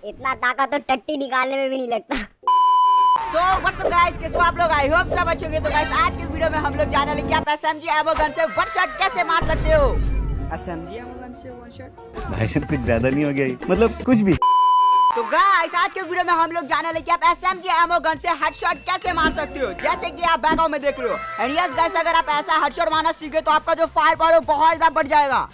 इतना ताकत तो टट्टी निकालने में भी नहीं लगता। सो व्हाट्स अप गाइस, कैसे हो आप लोग? आई होप सब अच्छे होंगे। तो गाइस आज के वीडियो में हम लोग जानने वाले कि आप एसएमजी एमो गन से वन शॉट कैसे मार सकते हो। एसएमजी एमो गन से वन शॉट भाई साहब कुछ ज्यादा नहीं हो गया ये? मतलब कुछ भी। तो गाइस आज के वीडियो में हम लोग जानने वाले कि आप एसएमजी एमो गन से हेडशॉट कैसे मार सकते हो, जैसे कि आप बैकग्राउंड में देख रहे हो। एंड यस गाइस, अगर आप ऐसा हेडशॉट मारना सीखे तो आपका जो फायर पावर है बहुत ज्यादा बढ़ जाएगा।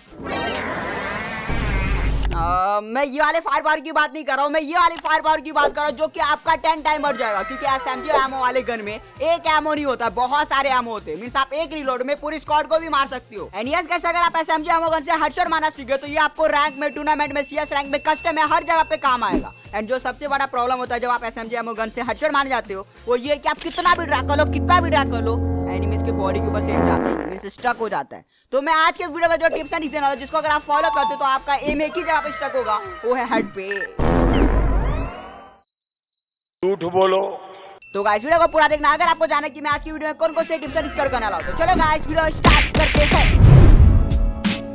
मैं ये वाले फायर पावर की बात नहीं कर रहा हूँ, मैं ये वाली फायर पावर की बात कर रहा हूँ जो कि आपका 10 टाइम बढ़ जाएगा। क्योंकि एसएमजी एमो वाले गन में एक एमो नहीं होता, बहुत सारे एमो होते हैं। मींस आप एक रिलोड में पूरी स्क्वाड को भी मार सकते हो। एंड यस गाइस, अगर आप एसएमजी एमो गन से हेडशॉट मारना सीखे तो ये आपको रैंक में, टूर्नामेंट में, सीएस रैंक में, कस्टम में, हर जगह पे काम आएगा। एंड जो सबसे बड़ा प्रॉब्लम होता है जब आप एसएमजी एमो गन से हेडशॉट मारने जाते हो वो ये कि आप कितना भी ड्रैग कर लो, कितना भी ड्रैग कर लो, एनिमीज के बॉडी के ऊपर से हिट जाता है, मींस स्टक हो जाता है। तो मैं आज के वीडियो में जो टिप्स एंड ट्रिक्स देने वाला हूं, जिसको अगर आप फॉलो करते हो तो आपका एम एक ही जगह पे स्टक होगा, वो है हेड पे। झूठ बोलो। तो गाइस वीडियो को पूरा देखना अगर आपको जाना कि मैं आज की वीडियो में कौन कौन से टिप्स एंड ट्रिक्स करने वाला हूं। तो चलो गाइस वीडियो स्टार्ट करते हैं।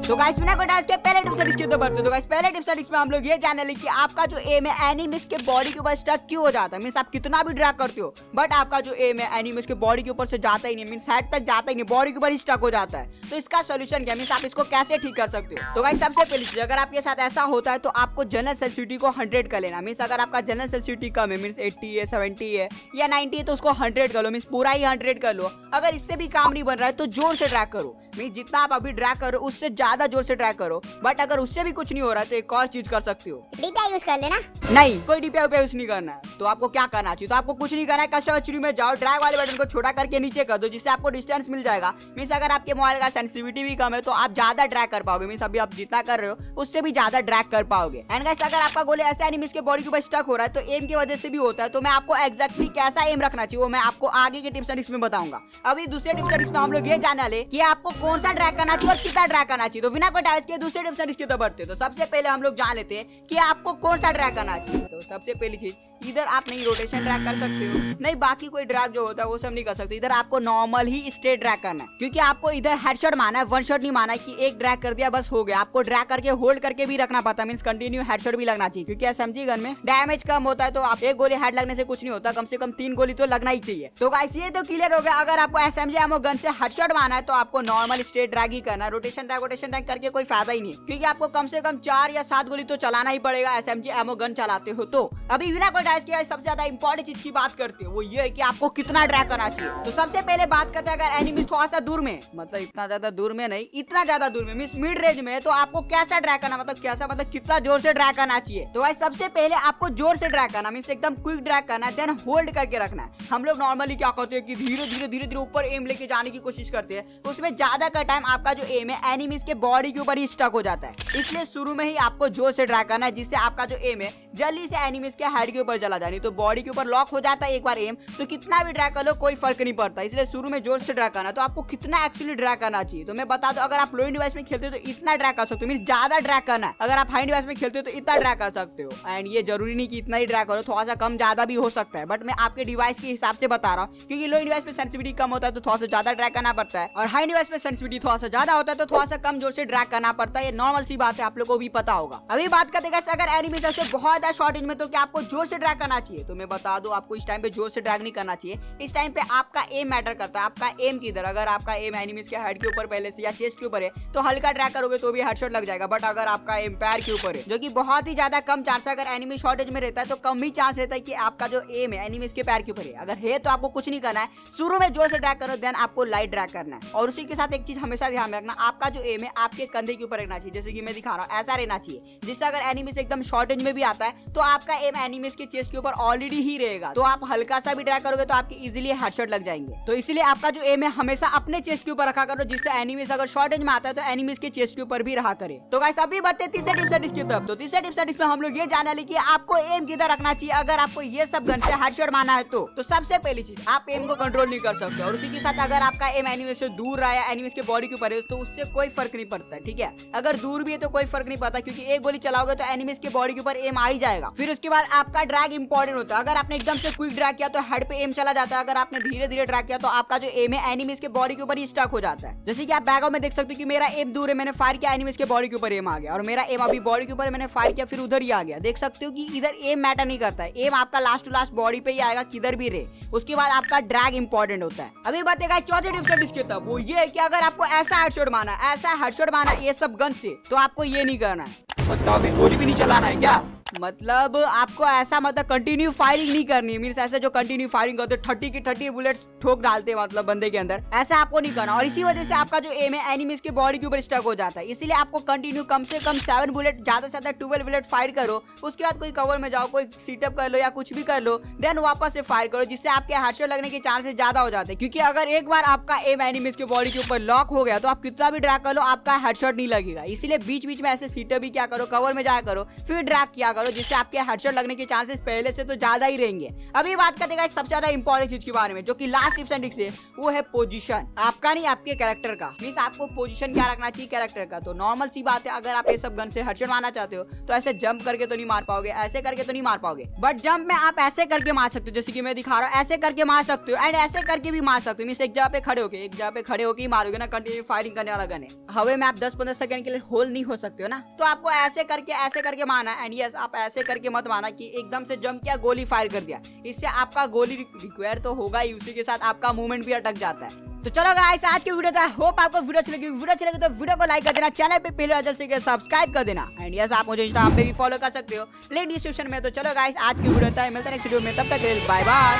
तो गाइस बिना कोई डांस के पहले टिप्स एंड ट्रिक्स की बढ़ते। तो गाइस पहले टिप्स एंड ट्रिक्स में हम लोग ये जानने लगे कि आपका जो एम है एनिमीज के बॉडी के ऊपर स्टक क्यों हो जाता है। मींस आप कितना भी ड्रैग करते हो बट आपका जो एम है एनिमीज के बॉडी के ऊपर से जाता ही नहीं, मींस हेड तक जाता ही नहीं, बॉडी के ऊपर ही स्टक हो जाता है। तो इसका सोल्यूशन क्या, मींस आप इसको कैसे ठीक कर सकते हो। तो गाइस सबसे पहली चीज, अगर आपके साथ ऐसा होता है तो आपको जनरल सेंसिटिविटी को 100 कर लेना। मींस अगर आपका जनरल सेंसिटिविटी कम है, मींस 80 है, 70 है या 90 है, तो उसको 100 कर लो, मींस पूरा ही 100 कर लो। अगर इससे भी काम नहीं बन रहा है तो जोर से ड्रैग करो, मींस जितना आप अभी ड्रैग करो उससे ज्यादा जोर से ड्रैग करो। बट अगर उससे भी कुछ नहीं हो रहा है तो एक और चीज कर सकते हो, डीपीआई यूज कर लेना। नहीं कोई डीपीआई यूज नहीं करना है। तो आपको क्या करना चाहिए, तो आपको कुछ नहीं करना है, कस्टमर ट्री में जाओ, ड्रैग वाले बटन को छोटा करके नीचे कर दो, जिससे आपको डिस्टेंस मिल जाएगा। मींस अगर आपके मोबाइल का सेंसिटिविटी भी कम है तो आप ज्यादा ड्रैग कर पाओगे, मींस अभी आप जितना कर रहे हो उससे भी ज्यादा ड्रैग कर पाओगे। एंड गाइस अगर आपका गोले ऐसे एनिमीज के बॉडी के ऊपर स्टक हो रहा है तो एम की वजह से भी होता है। तो मैं आपको एक्जैक्टली कैसा एम रखना चाहिए वो मैं आपको आगे के टिप्स एंड ट्रिक्स में बताऊंगा। अभी दूसरे टिप्स एंड ट्रिक्स में हम लोग ये जानने वाले कि आपको कौन सा ड्रैग करना चाहिए और कितना ड्रैग करना चाहिए। तो बिना कोई डाइस के दूसरे टिप्स एंड ट्रिक्स की तरफ बढ़ते। तो सबसे पहले हम लोग जान लेते हैं कि आपको कौन सा ड्रैग करना चाहिए। तो सबसे पहली चीज, इधर आप नहीं रोटेशन ड्रैग कर सकते हो, नहीं बाकी कोई ड्रैग जो होता है वो सब नहीं कर सकते। इधर आपको नॉर्मल ही स्ट्रेट ड्रैग करना है, क्योंकि आपको इधर हेडशॉट मारना है, वन शॉट नहीं मारना है कि एक ड्रैग कर दिया बस हो गया। आपको ड्रैग करके होल्ड करके भी रखना पड़ता है, मींस कंटिन्यू हेडशॉट भी लगना चाहिए। क्योंकि एसएमजी गन में डैमेज कम होता है, तो आप एक गोली हेड लगने से कुछ नहीं होता, कम से कम 3 गोली तो लगना ही चाहिए। तो गाइस ये तो क्लियर हो गया। अगर आपको एसएमजी एमो गन से हेडशॉट मारना है तो आपको नॉर्मल स्ट्रेट ड्रैग ही करना है, रोटेशन ड्रैग करके कोई फायदा ही नहीं, क्योंकि आपको कम से कम 4 या 7 गोली तो चलाना ही पड़ेगा एसएमजी एमो गन चलाते हो। तो अभी बिना कोई डाइस किया सबसे ज्यादा इंपॉर्टेंट चीज की बात करते हो वो ये है कि आपको कितना ड्रैग करना चाहिए। तो सबसे पहले बात करते हैं, अगर एनिमी थोड़ा सा दूर में, मतलब इतना ज्यादा दूर में नहीं, इतना ज्यादा दूर में, मींस मिड रेंज में, तो आपको कैसा ड्रैग करना, मतलब कैसा, मतलब कितना जोर से ड्रैग करना चाहिए। तो भाई सबसे पहले आपको जोर से ड्रैग करना, मींस एकदम क्विक ड्रैग करना है, देन होल्ड करके रखना है। हम लोग नॉर्मली क्या करते हैं कि धीरे धीरे ऊपर एम लेके जाने की कोशिश करते हैं, तो उसमें ज्यादा का टाइम आपका जो एम है एनिमीज के बॉडी के ऊपर ही स्टक हो जाता है। इसलिए शुरू में ही आपको जोर से ड्रैग करना है, जिससे आपका जो एम है जल्दी से एनिमीज के हेड के ऊपर चला जाए। तो बॉडी के ऊपर लॉक हो जाता है एक बार एम, तो कितना भी ड्रैग कर लो कोई फर्क नहीं पड़ता। इसलिए शुरू में जोर से ड्रैग करना। तो आपको कितना एक्चुअली ड्रैग करना चाहिए तो मैं बता दूं, अगर आप लो डिवाइस में खेलते हो तो इतना ड्रैग कर सकते हो, मींस ज्यादा ड्रैग करना है। अगर आप हाई डिवाइस में खेलते हो तो इतना ड्रैग कर सकते हो। एंड ये जरूरी नहीं कि इतना ही ड्रैग करो, थोड़ा सा कम ज्यादा भी हो सकता है, बट मैं आपके डिवाइस के हिसाब से बता रहा हूँ। क्योंकि लो डिवाइस में सेंसिटिविटी कम होता है तो थोड़ा सा ज्यादा ड्रैग करना पड़ता है, और हाई डिवाइस में सेंसिटिविटी थोड़ा सा ज्यादा होता है तो थोड़ा सा कम जोर से ड्रैग करना पड़ता है। ये नॉर्मल सी बात है, आप लोगों को भी पता होगा। अभी बात करते हैं अगर एनिमी से बहुत ज्यादा शॉर्ट रेंज में तो क्या आपको जोर से ड्रैग करना चाहिए। तो मैं बता दूं, आपको इस टाइम पे जोर से ड्रैग नहीं करना चाहिए। इस टाइम पे आपका एम मैटर करता है, आपका एम किधर। अगर आपका एम एनिमीज के हेड के ऊपर पहले से या चेस्ट के ऊपर है तो हल्का ड्रैग करोगे तो भी हेडशॉट लग जाएगा। बट अगर आपका एम पैर के ऊपर है, जो कि बहुत ही ज्यादा कम चांस है, अगर एनिमी शॉर्टेज में रहता है तो कम ही चांस रहता है कि आपका जो एम है एनिमीज के पैर के ऊपर है। अगर है तो आपको कुछ नहीं करना है, शुरू में जोर से ड्रैग करो, देन आपको लाइट ड्रैग करना है। और उसी के साथ एक चीज हमेशा ध्यान रखना, आपका जो एम है आपके कंधे के ऊपर रहना चाहिए, जैसे कि मैं दिखा रहा हूँ, ऐसा रहना चाहिए, जिससे अगर एनिमीज एकदम शॉर्टेज में भी आता है तो आपका एम एनिमीज के चेस्ट के ऊपर ऑलरेडी ही रहेगा। तो आप हल्का सा भी ड्रैग करोगे तो आपकी इजीली हेडशॉट लग जाएंगे। तो इसलिए आपका जो एम है हमेशा अपने चेस्ट के ऊपर रखा करो, जिससे एनिमीज अगर शॉर्टेज में आता है तो एनिमीज के चेस्ट के ऊपर भी रहा करे। तो गाइस अभी बढ़ते हैं तीसरे टिप्स एंड ट्रिक्स की तरफ। तो तीसरे टिप्स एंड ट्रिक्स में हम लोग ये जानने वाले कि आपको एम किधर रखना चाहिए अगर आपको ये सब गन से हेडशॉट मारना है। तो सबसे पहली चीज, आप एम को कंट्रोल नहीं कर सकते, और उसी के साथ अगर आपका एम एनिमीज से दूर रहा है, एनिमीज के बॉडी के ऊपर है, तो उससे कोई फर्क नहीं पड़ता, ठीक है। अगर दूर भी है तो कोई फर्क नहीं पड़ता, क्योंकि एक गोली चलाओगे तो एनिमीज के बॉडी के ऊपर एम आ ही जाएगा। फिर उसके बाद आपका ड्रैग ड्रैग इंपॉर्टेंट होता है। अगर आपने एकदम से क्विक ड्रैग किया तो हेड पे एम चला जाता है, अगर आपने धीरे धीरे ड्रैग किया तो आपका जो एम है एनिमीज के बॉडी के ऊपर ही स्टक हो जाता है। जैसे कि आप बैकग्राउंड में देख सकते हो कि मेरा एम दूर है, मैंने फायर किया एनिमीज के बॉडी के ऊपर एम आ गया, और मेरा एम अभी बॉडी के ऊपर मैंने फायर किया फिर उधर ही आ गया। देख सकते हो कि इधर एम मैटर नहीं करता है, एम आपका लास्ट टू लास्ट बॉडी पे ही आएगा किधर भी रहे। उसके बाद आपका ड्रैग इंपॉर्टेंट होता है। अभी बात है चौथे टिप्स का इसके तब वो ये है कि अगर आपको ऐसा हेडशॉट मारना है, ऐसा हेडशॉट मारना है ये सब गन से, तो आपको ये नहीं करना है। मतलब अभी गोली भी नहीं चलाना है क्या? मतलब आपको ऐसा मतलब कंटिन्यू फायरिंग नहीं करनी है। मींस ऐसे जो कंटिन्यू फायरिंग करते 30 की 30 बुलेट्स ठोक डालते हैं मतलब बंदे के अंदर, ऐसा आपको नहीं करना। और इसी वजह से आपका जो एम है एनिमीज के बॉडी के ऊपर स्टक हो जाता है। इसीलिए आपको कंटिन्यू कम से कम 7 बुलेट, ज्यादा से ज्यादा 12 बुलेट फायर करो। उसके बाद कोई कवर में जाओ, कोई सीटअप कर लो या कुछ भी कर लो, देन वापस से फायर करो, जिससे आपके हेडशॉट लगने के चांसेस ज्यादा हो जाते हैं। क्योंकि अगर एक बार आपका एम एनिमीज के बॉडी के ऊपर लॉक हो गया तो आप कितना भी ड्रैग कर लो आपका हेडशॉट नहीं लगेगा। इसीलिए बीच बीच में ऐसे सीटअप भी क्या करो, कवर में जाया करो, फिर ड्रैग किया करो, जिससे आपके हेडशॉट लगने के चांसेस पहले से तो ज्यादा ही रहेंगे। अभी बात करते हैं सबसे ज्यादा इंपॉर्टेंट चीज के बारे में, जो कि लास्ट टिप्स एंड ट्रिक्स है, वो है पोजीशन। आपका नहीं, आपके कैरेक्टर का। मींस आपको पोजीशन क्या रखना चाहिए कैरेक्टर का। तो नॉर्मल सी बात है, अगर आप ये सब गन से हेडशॉट मारना चाहते हो तो ऐसे जंप करके तो नहीं मार पाओगे, ऐसे करके तो नहीं मार पाओगे, बट जंप में आप ऐसे करके मार सकते हो, जैसे कि मैं दिखा रहा हूँ, ऐसे करके मार सकते हो एंड ऐसे करके भी मार सकते हो। मींस एक जगह पे खड़े होके, एक जगह पे खड़े होके ही मारोगे ना, कंटिन्यू फायरिंग करने वाला गन है। हवा में आप 10-15 सेकंड के लिए होल्ड नहीं हो सकते हो ना, तो आपको ऐसे करके मारना है। एंड यस, आप ऐसे करके मत मारना कि एकदम से जंप किया गोली फायर कर दिया, इससे आपका गोली रिक्वायर तो होगा ही, उसी के साथ आपका मूवमेंट भी अटक जाता है। तो चलो गाइस, आज की वीडियो था, होप आपको वीडियो अच्छी लगी। वीडियो अच्छी लगी तो वीडियो को लाइक कर देना, चैनल पे पहले जल्द से सब्सक्राइब कर देना। एंड यस, आप मुझे इंस्टाग्राम पे भी फॉलो कर सकते हो, लिंक डिस्क्रिप्शन में। तो चलो गाइस, आज की वीडियो था, मिलते हैं नेक्स्ट वीडियो में, तब तक बाय बाय।